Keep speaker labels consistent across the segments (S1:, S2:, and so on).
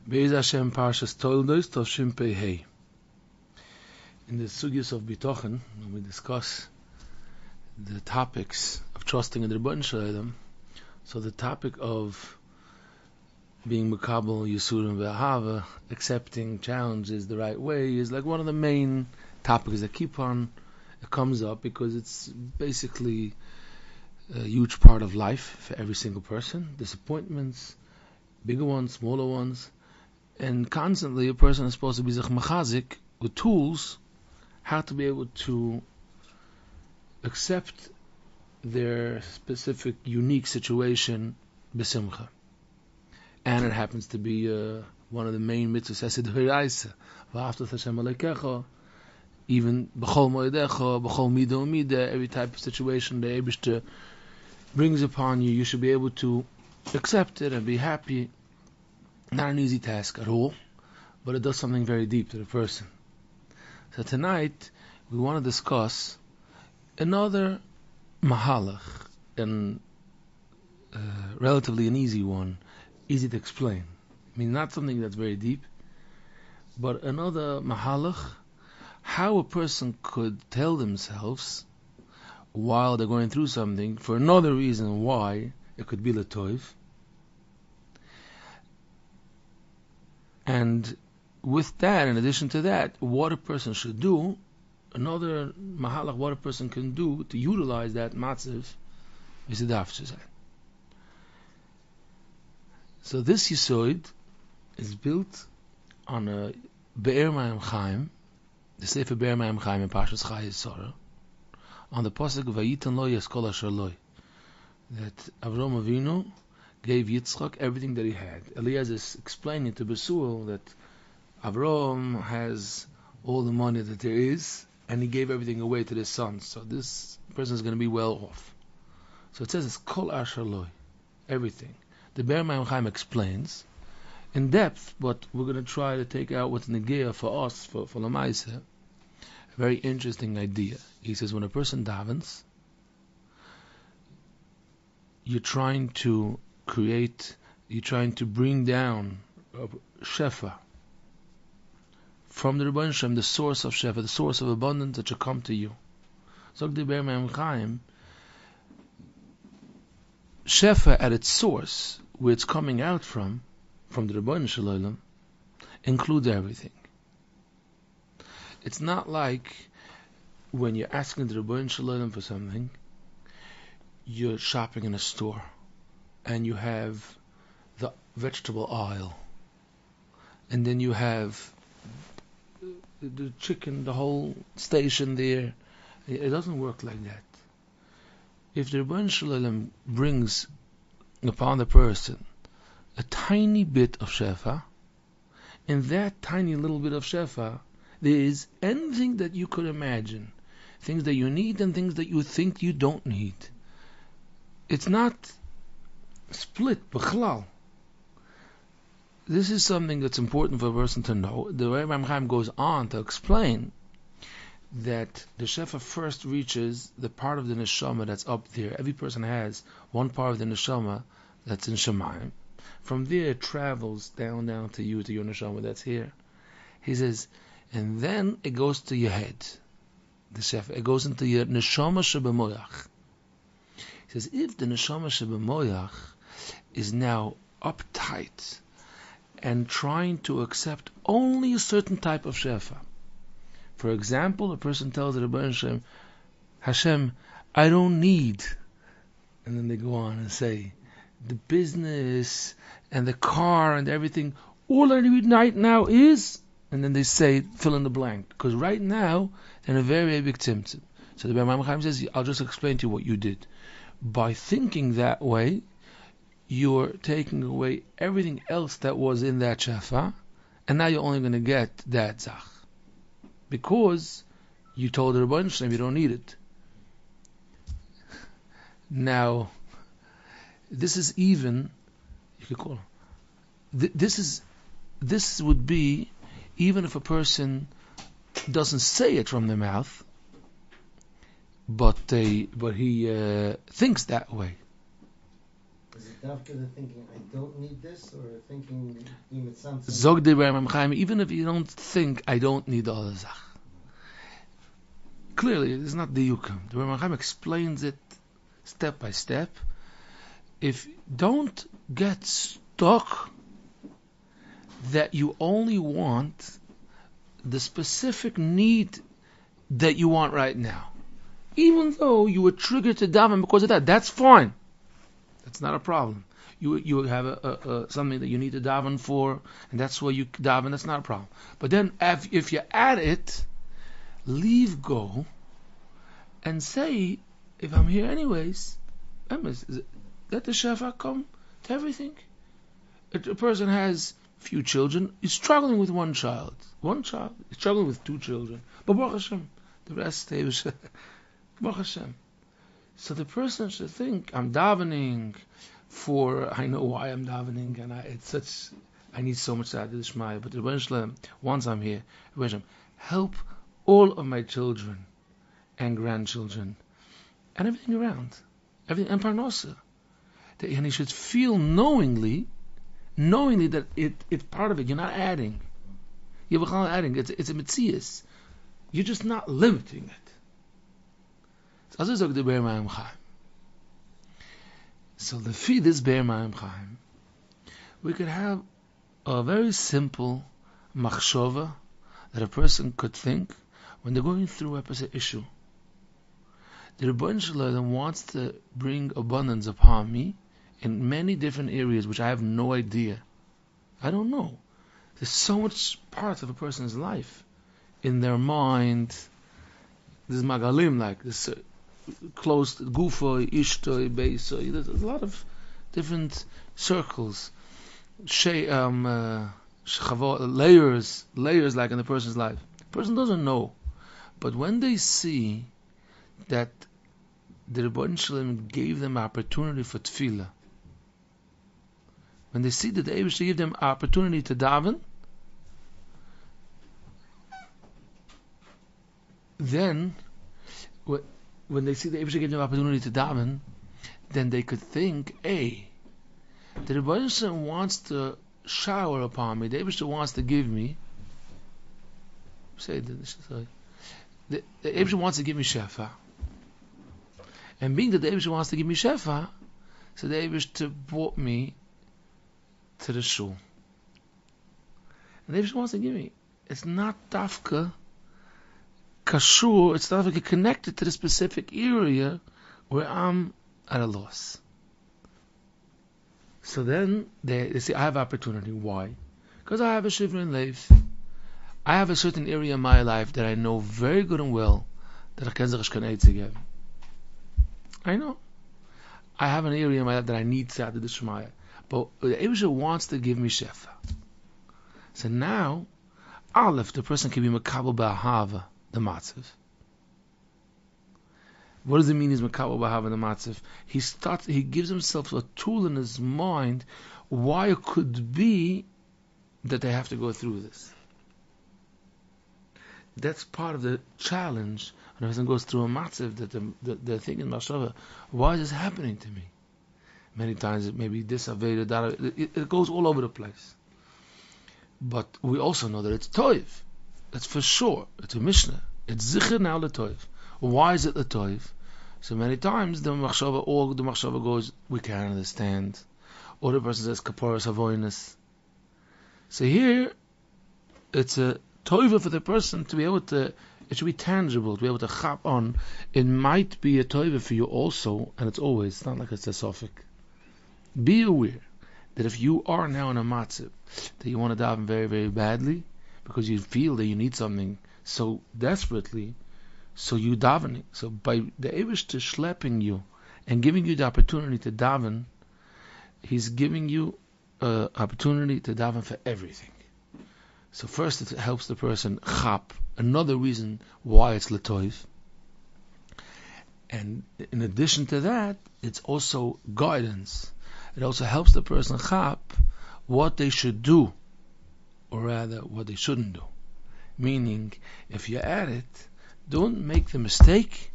S1: Be'ez Hashem Parshas Toldos Tov Shin Pei Hey. In the sugyas of Bitochen, when we discuss the topics of trusting in the Rebbeinu Shalom, so the topic of being Mekabel, Yisurim Ve'ahava, accepting challenges the right way, is like one of the main topics that it comes up because it's basically a huge part of life for every single person. Disappointments, bigger ones, smaller ones. And constantly a person is supposed to be zich machazik with tools how to be able to accept their specific unique situation b'simcha. And it happens to be one of the main mitzvahs esid hiraisa v'aftas Hashem alekecha, even b'chol moedecha, b'chol midah u'midah, every type of situation the Eibishter brings upon you, you should be able to accept it and be happy. Not an easy task at all, but it does something very deep to the person. So tonight, we want to discuss another mahalach, and relatively an easy one, easy to explain. I mean, not something that's very deep, but another mahalach, how a person could tell themselves while they're going through something, for another reason why, it could be letoiv. And with that, in addition to that, what a person should do, another mahalach, what a person can do to utilize that matziv, is the daf. So this yisoid is built on a Be'er Mayim Chaim, the Sefer Be'er Mayim Chaim in Parshas Chai Yisora, on the pasuk Vayitan lo yaskol asher lo, that Avraham Avinu gave Yitzchak everything that he had. Eliezer is explaining to Besuel that Avraham has all the money that there is, and he gave everything away to his sons. So this person is going to be well off. So it says it's Kol Asher Loi, everything. The Be'er Mayim Chaim explains in depth, but we're going to try to take out what's Negeah for us, for Lamaisa, a very interesting idea. He says when a person davens, you're trying to bring down shefa from the Rebbeinu Shem, the source of shefa, the source of abundance that should come to you. So the Be'er Mayim Chaim, shefa at its source, where it's coming out from the Rebbeinu Shalom, includes everything. It's not like when you're asking the Rebbeinu Shalom for something, you're shopping in a store, and you have the vegetable aisle, and then you have the chicken, the whole station there. It doesn't work like that. If the Rebbeinu Shalom brings upon the person a tiny bit of shefa, in that tiny little bit of shefa, there is anything that you could imagine, things that you need and things that you think you don't need. It's not split, b'chlal. This is something that's important for a person to know. The Rebbe Chaim goes on to explain that the shefa first reaches the part of the neshama that's up there. Every person has one part of the neshama that's in Shemayim. From there it travels down to you, to your neshama that's here. He says, and then it goes to your head. The shefa, it goes into your neshama shebemoyach. He says, if the neshama shebemoyach is now uptight and trying to accept only a certain type of shefa. For example, a person tells the Rebbeinu Hashem, I don't need, and then they go on and say, the business and the car and everything, all I need right now is, and then they say, fill in the blank, because right now, they're in a very, very big tzimtzum. So the Rebbe Chaim says, I'll just explain to you what you did. By thinking that way, you're taking away everything else that was in that shefa, and now you're only going to get that zach. Because you told the Rebbeinu Shalom you don't need it. Now, this is even, you could call it, this would be, even if a person doesn't say it from their mouth, but he thinks that way.
S2: Is it after the thinking, I don't need this, or thinking,
S1: Zog the Rebbe Chaim, even if you don't think, I don't need the other Zach. Clearly, it's not the Yukam. The Rebbe Chaim explains it step by step. If don't get stuck that you only want the specific need that you want right now. Even though you were triggered to daven because of that, that's fine. That's not a problem. You have a something that you need to daven for, and that's why you daven. That's not a problem. But then, if you add it, leave go, and say, if I'm here anyways, let the shefa come to everything. A person has few children, he's struggling with one child, he's struggling with two children, but Baruch Hashem, the rest, Baruch Hashem. So the person should think, I'm davening for, I know why I'm davening, and I need so much Siyata D'Shmaya, but eventually, once I'm here, help all of my children and grandchildren, and everything around, everything, and Parnasa. And he should feel knowingly that it's part of it. You're not adding. You're not adding. It's a mitzias. You're just not limiting it. So the feed is Be'er Mayim Chaim. We could have a very simple machshova that a person could think when they're going through a issue. The Rebbeinu Shalom wants to bring abundance upon me in many different areas which I have no idea. I don't know. There's so much part of a person's life in their mind. There's magalim, like this close gufo, ishtoi, beisoi. There's a lot of different circles, layers like in the person's life. The person doesn't know, but when they see that the Rebbeinu Shalom gave them opportunity for tefillah, when they see that the Eibush gave them opportunity to daven, then when they see the Eibush gave them opportunity to daven, then they could think, hey, the Rebbeinu Shalom wants to shower upon me, the Eibush wants to give me, the Eibush wants to give me shefa. And being that the Eibush wants to give me shefa, so the Eibush brought me to the shul. And the Eibush wants to give me. It's not dafka kashur, it's not dafka connected to the specific area where I'm at a loss. So then they say, I have opportunity. Why? Because I have a shivrin leif. I have a certain area in my life that I know very good and well that I can give. I know. I have an area in my life that I need Siyata D'Shmaya. But the Eibush wants to give me shefa. So now, Aleph, the person can be Makabel Ba'ahava, the matziv. What does it mean he's Makabel Ba'ahava, the matziv? He gives himself a tool in his mind why it could be that they have to go through this. That's part of the challenge when a person goes through a matziv, that they're thinking, Mashava, why is this happening to me? Many times it may be this Aveda, that it goes all over the place. But we also know that it's Toiv. That's for sure. It's a Mishnah. It's Zichir now the Toiv. Why is it the Toiv? So many times the Machshava goes, we can't understand. Or the person says, Kaporas Avoinus. So here, it's a Toiv for the person to be able to, it should be tangible, to be able to chap on. It might be a Toiv for you also, and it's not like it's a Sophic. Be aware that if you are now in a matziv that you want to daven very, very badly because you feel that you need something so desperately, so you davening. So by the Eibush schlepping you and giving you the opportunity to daven, he's giving you opportunity to daven for everything. So first it helps the person chap, another reason why it's letoiv. And in addition to that, it's also guidance. It also helps the person chap what they should do, or rather what they shouldn't do. Meaning, if you add it, don't make the mistake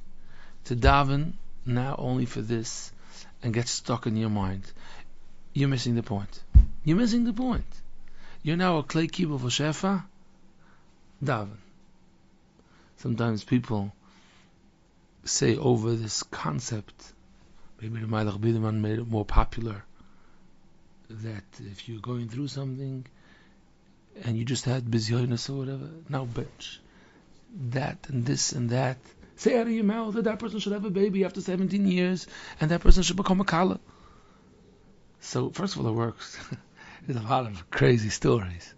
S1: to daven now only for this, and gets stuck in your mind, you're missing the point. You're missing the point. You're now a clay kibble for Shefa, daven. Sometimes people say over this concept, maybe the Malach Biderman made it more popular, that if you're going through something and you just had bizyonis or whatever, now bench that and this and that. Say out of your mouth that that person should have a baby after 17 years and that person should become a kala. So first of all, it works. There's a lot of crazy stories,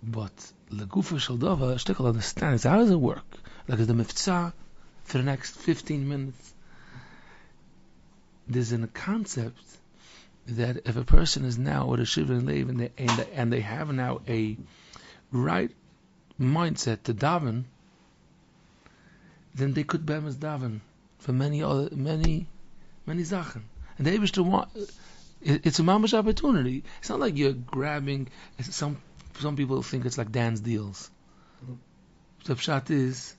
S1: but legufa shel davar, shtickle understands how does it work. Like the miftzah for the next 15 minutes. There's a concept that if a person is now with a shiva and leiv and they have now a right mindset to daven, then they could be'emes daven for many zachen. And they wish to want. It's a mamash opportunity. It's not like you're grabbing. Some people think it's like dance deals. The pshat is,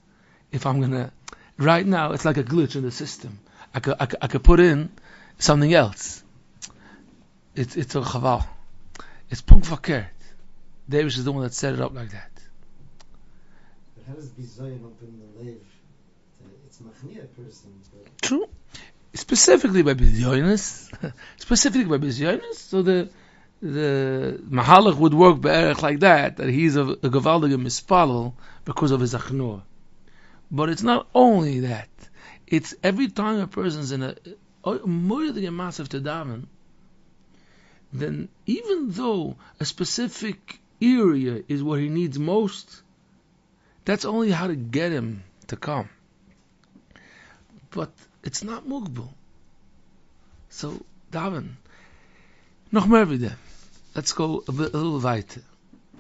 S1: if I'm gonna right now, it's like a glitch in the system. I could put in something else. It's a chaval. It's punkt verkehrt. David is the one that set it up like that.
S2: But how does bizayon open the lev? It's machnia person.
S1: True. Specifically by bizyonis. So the mahalach would work be'erech like that he's a gevaldige mispalel because of his achnor. But it's not only that. It's every time a person's in a moedige massive to daven, then even though a specific area is what he needs most, that's only how to get him to come. But it's not mugbal. So, daven. Noch mehr wieder. Let's go a little weiter.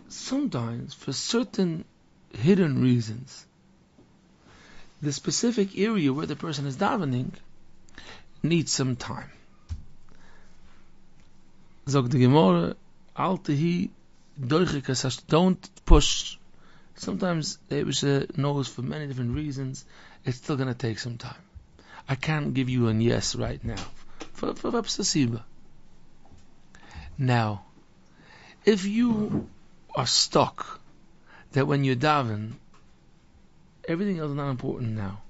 S1: Sometimes, for certain hidden reasons, the specific area where the person is davening needs some time. Zog the Gemara, Altehi, Doichikas, don't push. Sometimes the Eibusha knows for many different reasons, it's still going to take some time. I can't give you a yes right now. For Absasiba. Now, if you are stuck that when you daven, everything else is not important now.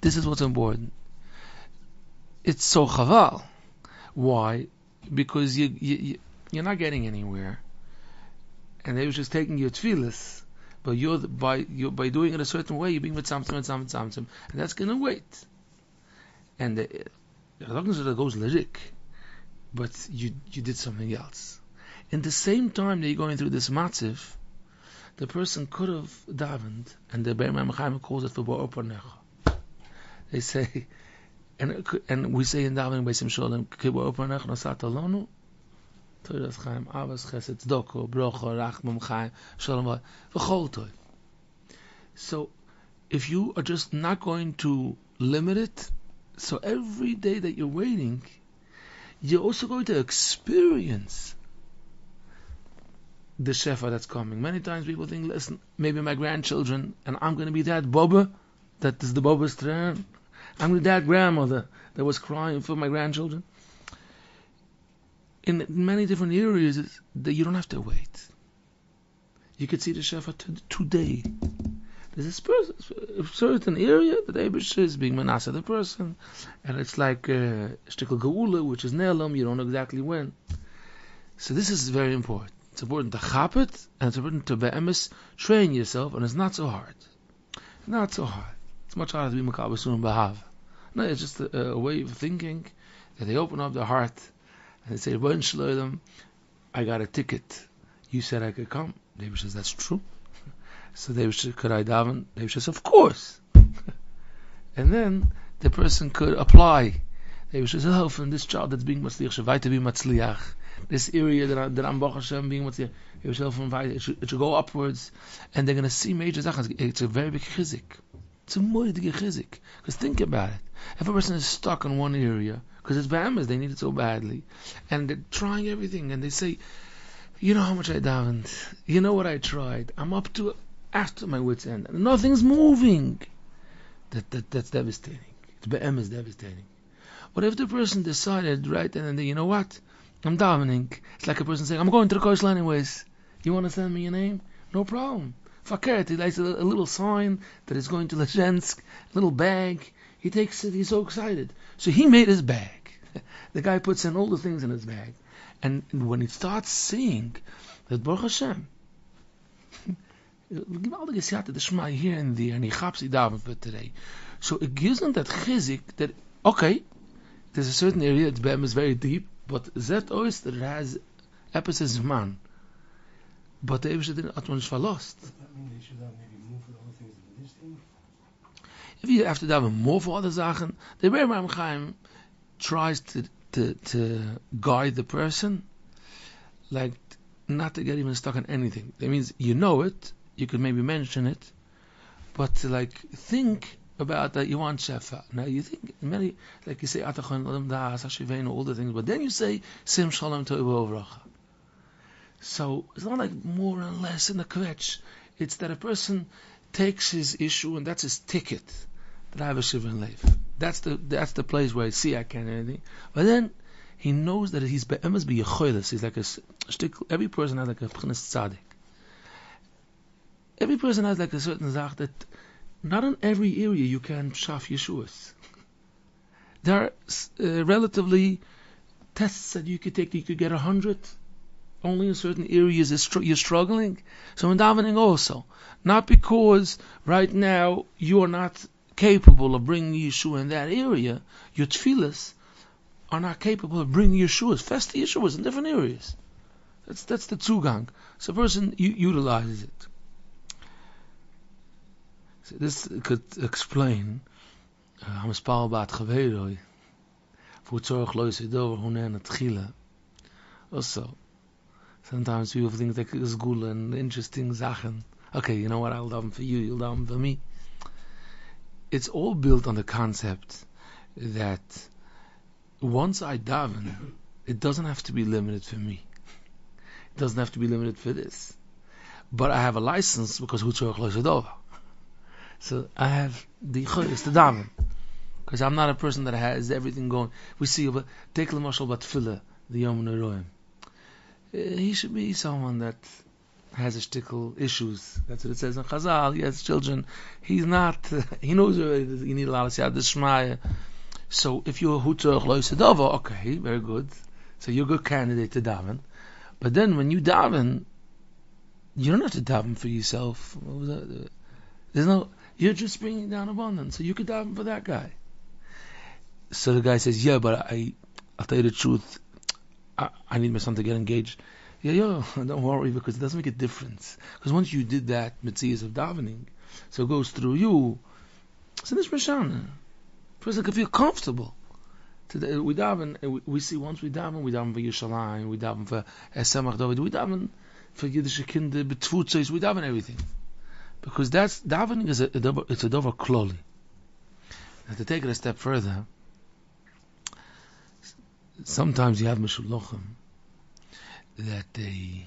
S1: This is what's important. It's so chaval. Why? Because you're not getting anywhere, and they were just taking your tefillas, but by doing it a certain way, you're being with something, and that's gonna wait. And the goes lyric, but you did something else. In the same time that you're going through this matziv, the person could have davened, and the Be'er Chaim calls it for ba'opanecha. They say, and we say in davening by Sim Sholem, Kibor Opanech Nosat Alonu, Toiras Chaim, Avas Chesed, Tzedoko, Brocha, Rachmam Chaim, Sholem V'chol Toy. So, if you are just not going to limit it, so every day that you're waiting, you're also going to experience the shefa that's coming. Many times people think, listen, maybe my grandchildren, and I'm going to be that Baba, that is the Baba's turn. I'm with that grandmother that was crying for my grandchildren. In many different areas, that you don't have to wait. You could see the shefa today. There's a certain area that Eibush is being Manasseh the person, and it's like Shtikl Geula, which is Ne'elam, you don't know exactly when. So this is very important. It's important to chap it, and it's important to be'emes train yourself, and it's not so hard. Not so hard. It's much harder to be Makabah Sunan Bahav. No, it's just a way of thinking that they open up their heart and they say, Rebbeinu Shalom, I got a ticket. You said I could come. David says, that's true. So David says, could I daven? David says, of course. And then the person could apply. David says, help in this child that's being Matzliach, Shavai to be Matzliach. This area that I'm Baruch Hashem being Matzliach, it should go upwards, and they're going to see major zachas. It's a very big chizik. It's a moedige chizik. Because think about it. If a person is stuck in one area, because it's Bahamas, they need it so badly, and they're trying everything, and they say, you know how much I davened, you know what I tried, I'm up to after my wit's end, and nothing's moving. That's devastating. It's Bahamas devastating. What if the person decided right then and there, you know what? I'm davening. It's like a person saying, I'm going to the Hotline anyways. You want to send me your name? No problem. Fakert, he likes a little sign that is going to Leshensk, a little bag. He takes it, he's so excited. So he made his bag. The guy puts in all the things in his bag. And when he starts seeing that Baruch Hashem, geweldige siate the Shema here and there, and he chaps it daven for today. So it gives him that chizik that, okay, there's a certain area, its bem is very deep, but that ois that it has episodes man. But the Eibusher didn't atmanish lost.
S2: Does that mean they should have maybe move for other things than this thing?
S1: If you have to daven more for other Sachen, the Rebbe Chaim tries to guide the person, like not to get even stuck on anything. That means you know it, you could maybe mention it, but to like think about that you want shefa. Now you think many, like you say Atachon Adam Das Hashivenu, all the things, but then you say Sim Shalom Toivu Avracha. So it's not like more and less in the kvetch. It's that a person takes his issue and that's his ticket. That I have a shiva and leif. That's the place where I see I can't do anything. But then he knows that he's be'emes b'yechoiles. He's like a shtick. Every person has like a p'chines tzaddik. Every person has like a certain zach that not in every area you can shaf yeshuas. There are relatively tests that you could take. You could get 100. Only in certain areas you're struggling. So in davening also, not because right now you are not capable of bringing Yeshua in that area, your tefillas are not capable of bringing Yeshua's, festi Yeshua's in different areas. That's the zugang. So a person utilizes it. So this could explain Hamispal Bat Chaveiroi for Tzorach Lo Yisidov Hunen Atchila. Also, sometimes people think like it's good and interesting Sachen. Okay, you know what? I'll daven for you. You'll daven for me. It's all built on the concept that once I daven, it doesn't have to be limited for me. It doesn't have to be limited for this. But I have a license because Hu Tzorach Lo Yisidov. So I have the choice to daven, because I'm not a person that has everything going. We see, take l'mashal batfila, the Yom Neroim. He should be someone that has a shtickle issues. That's what it says in Chazal. He has children. He's not. He knows already. You need a lot of siyat d'shmaya. So if you're Hu Tzorach Lo Yisidov, okay, very good. So you're a good candidate to daven. But then when you daven, you don't have to daven for yourself. There's no. You're just bringing down abundance, so you could daven for that guy. So the guy says, "Yeah, but I'll tell you the truth. I need my son to get engaged." Yeah, don't worry, because it doesn't make a difference. Because once you did that mitzvahs of davening, so it goes through you. So this mishana, person can feel comfortable. Today we daven, we see once we daven for Yerushalayim, we daven for Esamach David, we daven for Yiddish Kinder, Betfutzos, we daven everything. Because that's davening is it's a dover kloli. Now to take it a step further, sometimes you have meshulachim that they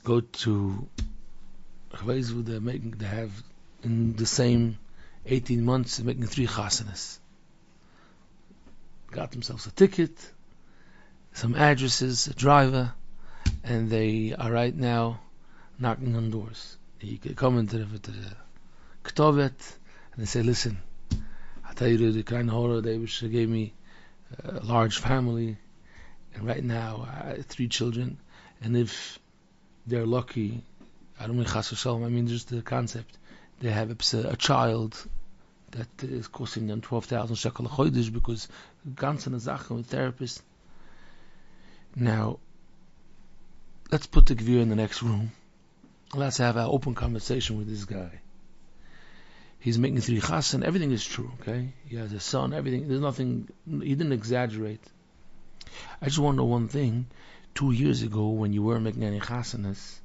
S1: go to they have in the same 18 months they're making 3 chasanas. Got themselves a ticket, some addresses, a driver, and they are right now knocking on doors. You could come into the Ktovet and they say, listen, I'll tell you the kind of horror they gave me a large family, and right now I have 3 children, and if they're lucky, I don't mean chas v'shalom, I mean just the concept, they have a child that is costing them 12,000 shekel a chodesh because ganze Sachen with therapists. Now, let's put the gvir in the next room. Let's have an open conversation with this guy. He's making 3 chas and everything is true, okay? He has a son, everything, there's nothing, he didn't exaggerate. I just want to know one thing. 2 years ago, when you weren't making any chasanas,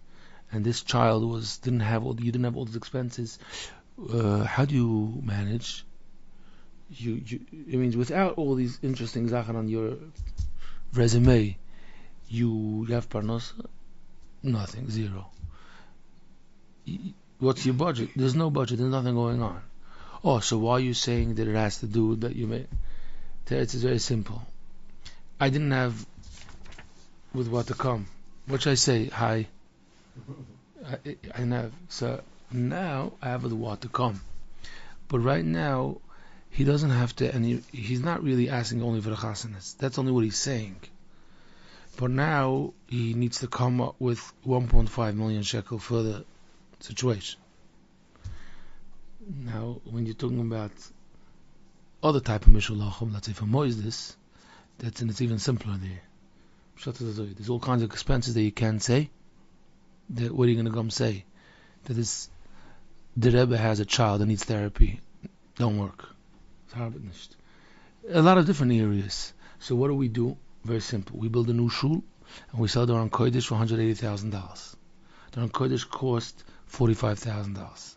S1: and this child you didn't have all these expenses, how do you manage? It means without all these interesting zachen on your resume, you have parnosa? Nothing, 0. What's your budget? There's no budget. There's nothing going on. Oh, so why are you saying that it has to do that you may? Teretz is very simple. I didn't have with what to come. What should I say? Hi. I didn't have. So now I have with what to come. But right now, he doesn't have to, and he's not really asking only for the chasanas. That's only what he's saying. But now he needs to come up with 1.5 million shekel for the situation. Now, when you're talking about other type of mishulachim, let's say for Moisés, it's even simpler there. There's all kinds of expenses that you can't say. What are you going to come say? That is, the Rebbe has a child that needs therapy. Don't work. A lot of different areas. So what do? Very simple. We build a new shul and we sell the Aron Kodesh for $180,000. The Aron Kodesh cost $45,000.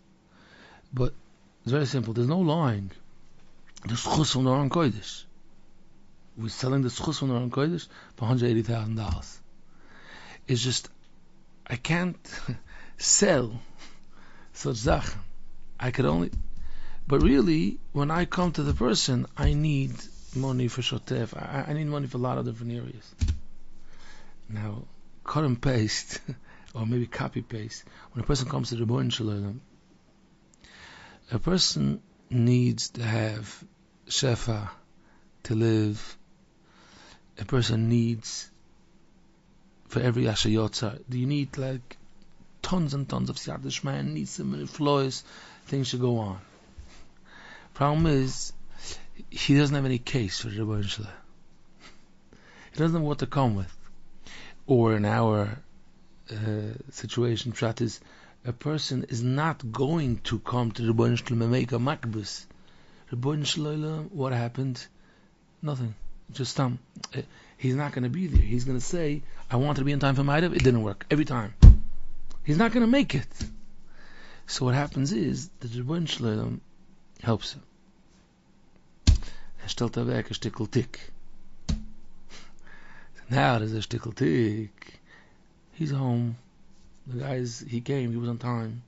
S1: But it's very simple. There's no lying. The schus from the Aron Kodesh. We're selling the schus from the Aron Kodesh for $180,000. It's just, I can't sell such zachen. I could only, but really, when I come to the person, I need money for shotef. I need money for a lot of different areas. Now, cut and paste, or maybe copy paste. When a person comes to the Rebbeinu Shalom, a person needs to have shefa to live. A person needs, for every Asher Yotzar, do you need like tons and tons of Siyat Shema, needs so many floors, things should go on. Problem is, he doesn't have any case for the Rebbeinu Shalom. He doesn't know what to come with. Or in our situation, Pshat is, a person is not going to come to the Rebbeinu Shalom and make a makbus. Rebbeinu Shalom, what happened? Nothing. Just he's not going to be there. He's going to say, I wanted to be in time for Ma'ariv. It didn't work. Every time. He's not going to make it. So what happens is, the Rebbeinu Shalom helps him. Stellt weg a stickel tick. Now there's a stickel tick. He's home. The guys, he came, he was on time.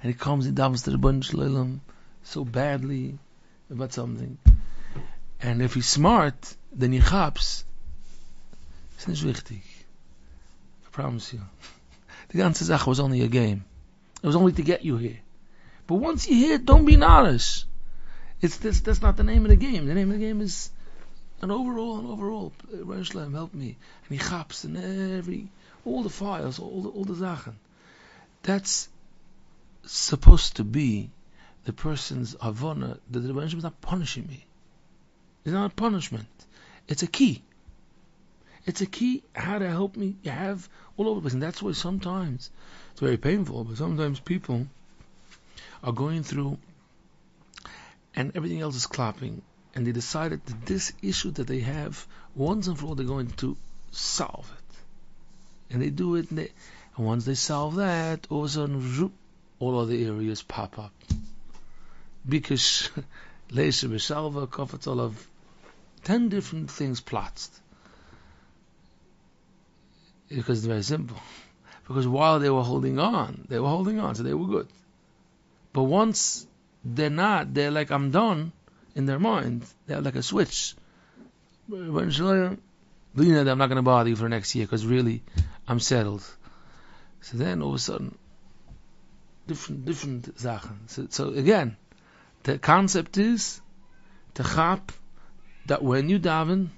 S1: And he comes, he davens to the Rebbeinu Shalom so badly about something. And if he's smart, then he chaps. It's nicht wichtig. I promise you. The ganze Sache was only a game. It was only to get you here. But once you're here, don't be narish. That's not the name of the game. The name of the game is an overall. Rebbeinu Shalom, help me. And he chaps in all the files, all the Sachen. That's supposed to be the person's avona, that the Rebbeinu Shalom is not punishing me. It's not a punishment. It's a key. It's a key how to help me. You have all over the place. And that's why sometimes it's very painful, but sometimes people are going through and everything else is clapping, and they decided that this issue that they have, once and for all, they're going to solve it. And they do it, and once they solve that, all of a sudden, all other areas pop up. Because Leisha B'Shalva, Kofetz Olav, 10 different things plots. Because it's very simple. Because while they were holding on, so they were good. But once they're like, I'm done, in their mind, they have like a switch. I'm not going to bother you for next year, because really, I'm settled. So then, all of a sudden, different Sachen. So again, the concept is, to chap, that when you daven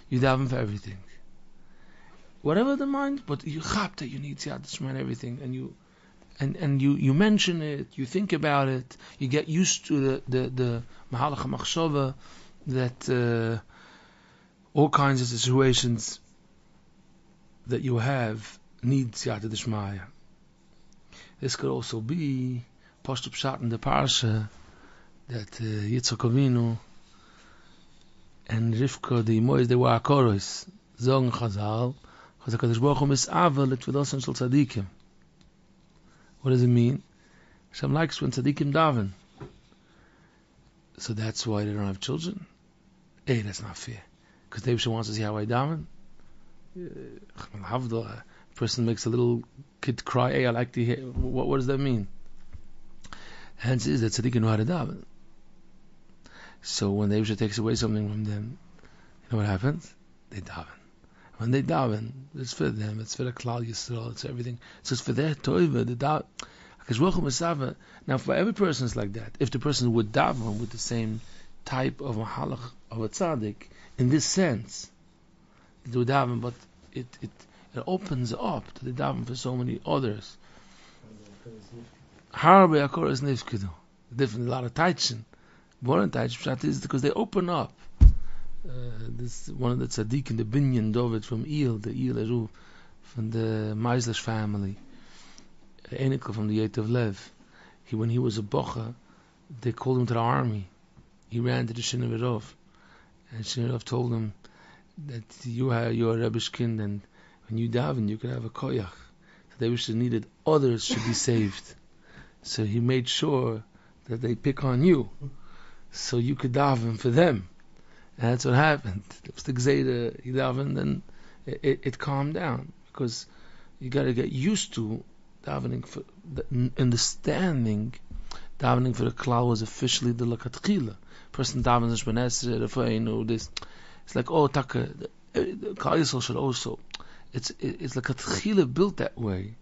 S1: for everything. Whatever the mind, but you chap that you need Siyat Shema and everything, and you mention it, you think about it, you get used to the Mahalach HaMachshava, that all kinds of situations that you have need Siyata Shema. This could also be Pashtu Pshat in the Parsha, that Yitzchak Avinu and Rivka, the Mois, they were Akoros, Zong Chazal, because HaKadosh Baruch Hu mis'avel l'tfilosan shel tzadikim. What does it mean? Hashem likes when tzadikim daven. So that's why they don't have children? Hey, that's not fair. Because David wants to see how I daven. A person makes a little kid cry, hey, I like to hear. What does that mean? Hence is that tzaddikim know how to daven. So when the Eibusha takes away something from them, you know what happens? They daven. When they daven, it's for them, it's for the Klal Yisrael, it's everything. So it's for their toiva, the daven. Now for every person it's like that. If the person would daven with the same type of mahalach of a tzaddik, in this sense, they do daven, but it opens up to the daven for so many others. Harbe akoras nifkedu. Different, a lot of taichin. One taichin is because they open up. This one of the tzaddik in the binyan David from the Eruv, from the Meislish family, Enikel from the Yet of Lev. When he was a bocha, they called him to the army. He ran to the Shinnerov, and Shinnerov told him that you're a Rebbe's kind, and when you daven, you can have a koyach. So they wish they needed others should be saved. So he made sure that they pick on you, so you could daven for them. And that's what happened. It was the Gzeida, he davened, and it calmed down, because you got to get used to davening for understanding. Davening for the klal was officially the lakatchila. Person davens Shmonesrei, this. It's like, oh, taka, the Klal Yisrael should also. It's lakatchila built that way.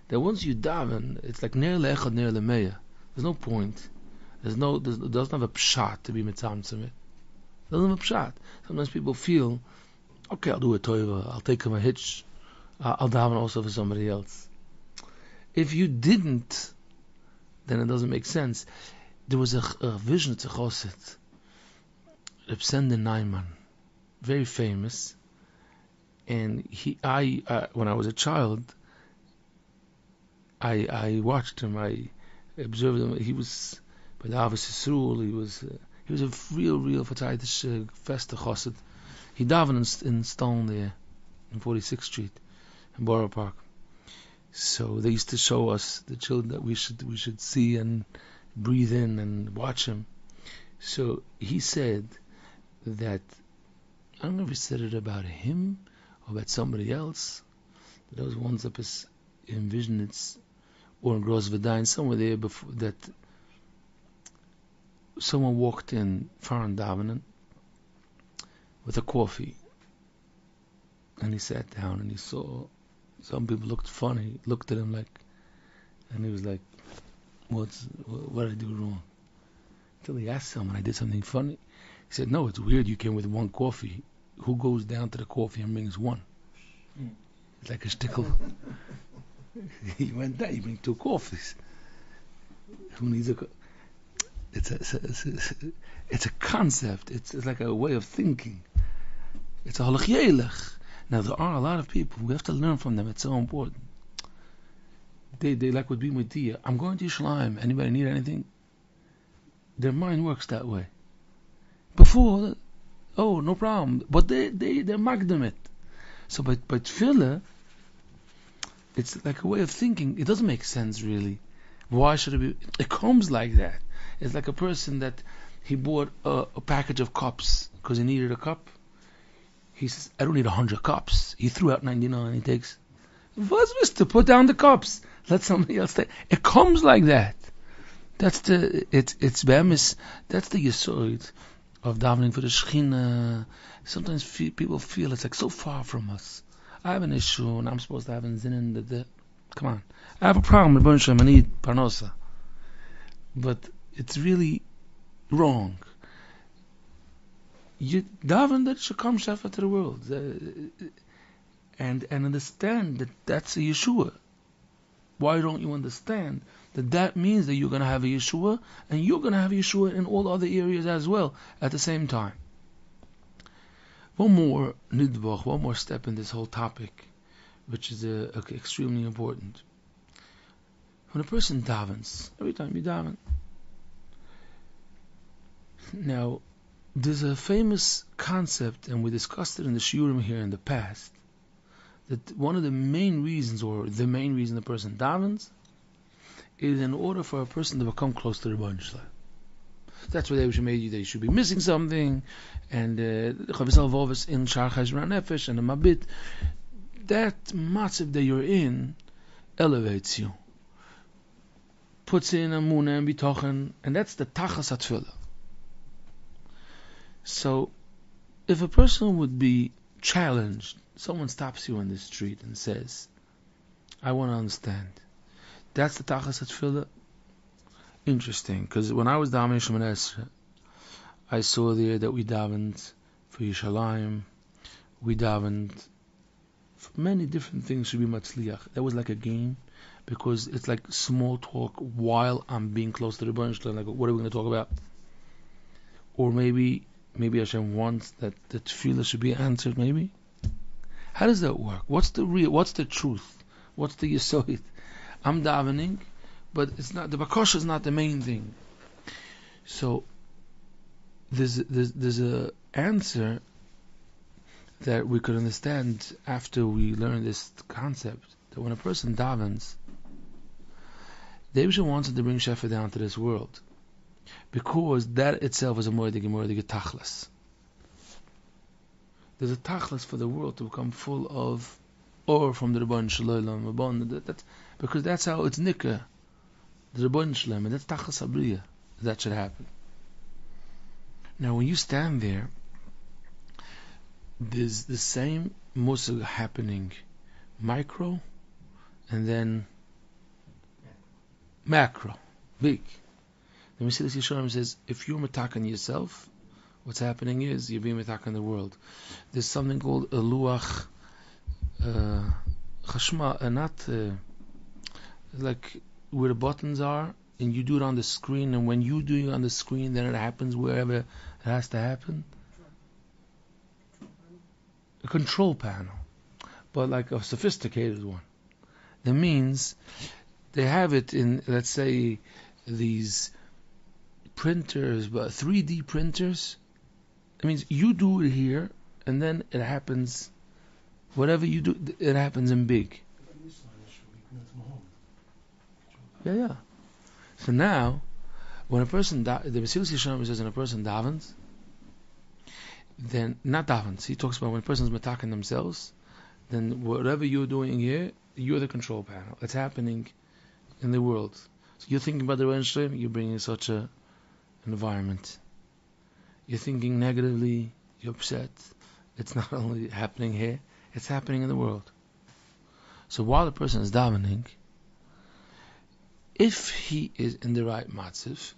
S1: That once you daven, it's like ner leechad ner lemeya. There's no point. It doesn't have a pshat to be mitzamtzim it. It doesn't have a pshat. Sometimes people feel, okay, I'll do a toiva, I'll take him a hitch, I'll daven also for somebody else. If you didn't, then it doesn't make sense. There was a vision to Choset, Reb Sender Naiman, very famous, and when I was a child, I watched him, I observed him. He was by the Ahavas Yisrael. He was a real Fataytish Fester Choset. He davened in Stone there, in 46th Street, in Borough Park. So they used to show us, the children, that we should see and breathe in and watch him. So he said that, I don't know if he said it about him or about somebody else, but those ones up in Visionitz or in Gross Vedain, somewhere there, before that someone walked in Faran Davening with a coffee, and he sat down and he saw some people looked at him like, and he was like, what did I do wrong? Until he asked someone, I did something funny. He said, no, it's weird you came with one coffee. Who goes down to the coffee and brings one? It's like a shtickle. He went there, you bring two coffees. Who needs it's a concept. It's like a way of thinking. It's a halach yelech. Now there are a lot of people, we have to learn from them, it's so important. They like would be with Dia. I'm going to Yerushalayim, anybody need anything? Their mind works that way. Before, oh, no problem. But they're magdam it. So by tefillah, it's like a way of thinking. It doesn't make sense really. Why should it be? It comes like that. It's like a person that he bought a package of cups because he needed a cup. He says, I don't need 100 cups. He threw out 99. He takes, what's this to put down the cups? Let somebody else take. It comes like that. That's it's bemis. That's the yesod of davening for the Shechina. Sometimes people feel it's like so far from us. I have an issue and I'm supposed to have an zinin. Come on, I have a problem with Baruch Hashem. I need parnosa, but it's really wrong. You daven that should come Shefa to the world, and understand that that's a Yeshua. Why don't you understand that means that you're going to have a Yeshua, and you're going to have a Yeshua in all other areas as well at the same time? One more nidbach, one more step in this whole topic, which is extremely important. When a person davens, every time you daven, now there's a famous concept, and we discussed it in the shiurim here in the past, that one of the main reasons, or the main reason the person davens, is in order for a person to become close to the Rebbeinu Shalom. That's why they should be missing something, and Chavisal Vovis in Shar Cheshvan Nefesh and the Mabit. That matzav that you're in elevates you, puts in a munah and bitochen, and that's the tachas hatfilah. So, if a person would be challenged, someone stops you on the street and says, I want to understand. That's the tachas tefillah. Interesting, because when I was davening Shemoneh Esrei, I saw there that we davened for Yishalayim, we davened for many different things should be matzliach. That was like a game, because it's like small talk while I'm being close to the Rebbeinu Shalom. Like, what are we going to talk about? Or maybe Hashem wants that the tefillah should be answered. Maybe. How does that work? What's the truth? What's the yesod? I'm davening, but it's not the bakosha is not the main thing. So there's a answer that we could understand after we learn this concept, that when a person davens, the Eibusha wants to bring Shefa down to this world, because that itself is a moedige tachlis. There's a tachlis for the world to become full of or from the Rebbeinu Shalom, because that's how it's nikah, the Rebbeinu Shalom, and that's tachlis abriya. That should happen. Now, when you stand there, there's the same musig happening, micro, and then macro, big. The Mesilas Yesharim says, if you're metakan yourself, what's happening is you're being metakan the world. There's something called a luach chashma, like where the buttons are, and you do it on the screen, and when you do it on the screen, then it happens wherever it has to happen. A control panel, but like a sophisticated one. That means they have it in, let's say, these printers, but 3D printers. It means you do it here, and then it happens. Whatever you do, it happens in big. Yeah. So now, when a person, the Mesilas Yesharim says, when a person davens, then not davens. He talks about when a person's metakan themselves, then whatever you're doing here, you're the control panel. It's happening in the world. So you're thinking about the Rebbeinu Shalom, you're bringing such an environment. You're thinking negatively, you're upset. It's not only happening here, it's happening in the world. So while the person is davening, if he is in the right matziv,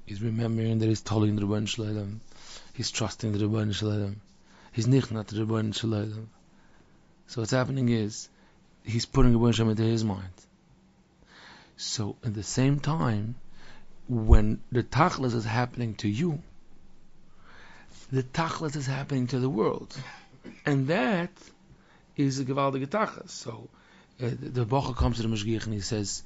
S1: he's remembering that he's telling the Rebbeinu Shalom, he's trusting the Rebbeinu Shalom, he's nichnat the Rebbeinu Shalom. So what's happening is he's putting the Rebbeinu Shalom into his mind. So at the same time, when the tachlis is happening to you, the tachlis is happening to the world, and that is a gewaldige tachlis. So the Bocha comes to the Mashgiach and he says,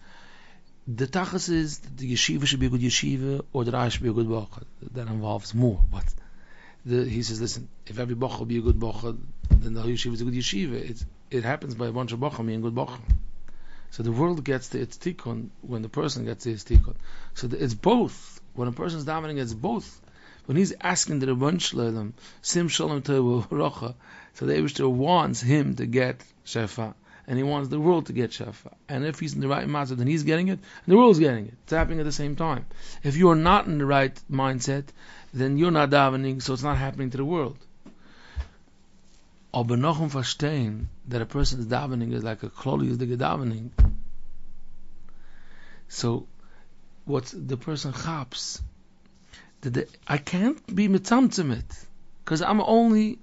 S1: the tachlis is that the yeshiva should be a good yeshiva, or the Raya should be a good Bocha. That involves more, but he says, listen, if every Bocha will be a good Bocha, then the whole yeshiva is a good yeshiva. It happens by a bunch of Bocha being good Bocha. So the world gets to its tikkun when the person gets to his tikkun. So it's both. When a person is davening, it's both. When he's asking the Rebbeinu Shalom, Sim Shalom Tevu Rocha, so the Eibusha wants him to get Shefa, and he wants the world to get Shefa. And if he's in the right mindset, then he's getting it, and the world's getting it. It's happening at the same time. If you're not in the right mindset, then you're not davening, so it's not happening to the world. Aber noch verstehen that a person's davening is like a kloli is the davening. So, what's the person chaps? I can't be mitzamtzim because I'm only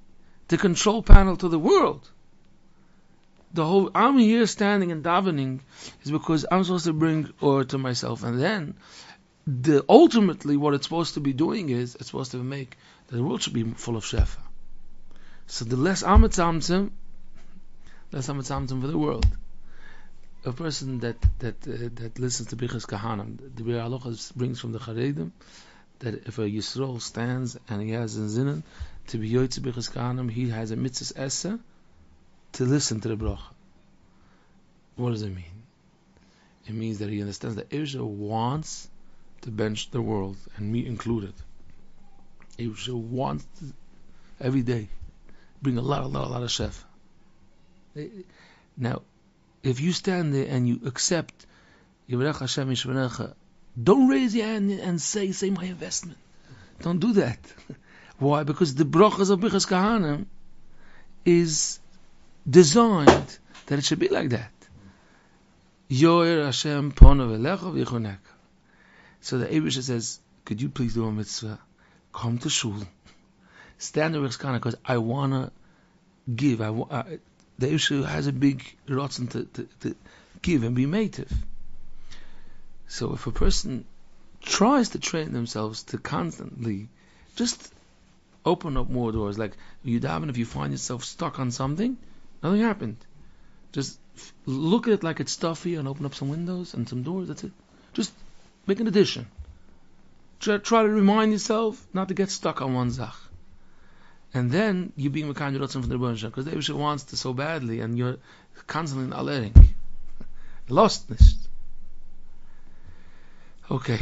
S1: the control panel to the world. I'm here standing and davening is because I'm supposed to bring or to myself, and then ultimately what it's supposed to be doing is it's supposed to make that the world should be full of shefa. So the less I'm mitzamtzim, less I'm mitzamtzim for the world. A person that listens to Bichas Kahanim, the Bir Halacha brings from the Charedim, that if a Yisrael stands and he has a zinnen to be Yoytze Bichas Kahanim, he has a mitzvah essa to listen to the bracha. What does it mean? It means that he understands that Eibusha wants to bench the world, and me included. Eibusha wants to, every day, bring a lot of shef. Now, if you stand there and you accept Yivrech Hashem Yishmerecha, don't raise your hand and say my investment. Don't do that. Why? Because the brachas of Bichas Kahanim is designed that it should be like that. Yoir Hashem pono v'lecha v'yichoneka. So the Eibusha says, could you please do a mitzvah? Come to shul. Stand in Bichas Kahanim because I want to give. The Eibusha has a big rotzen to give and be native. So if a person tries to train themselves to constantly just open up more doors, like you daven, if you find yourself stuck on something, nothing happened. Just look at it like it's stuffy and open up some windows and some doors. That's it. Just make an addition. Try to remind yourself not to get stuck on one zach. And then you being Mekan Yerotzim from the Rebbeinu Shalom, because the Eibusha wants to so badly, and you're constantly in alering. Lostness. Okay.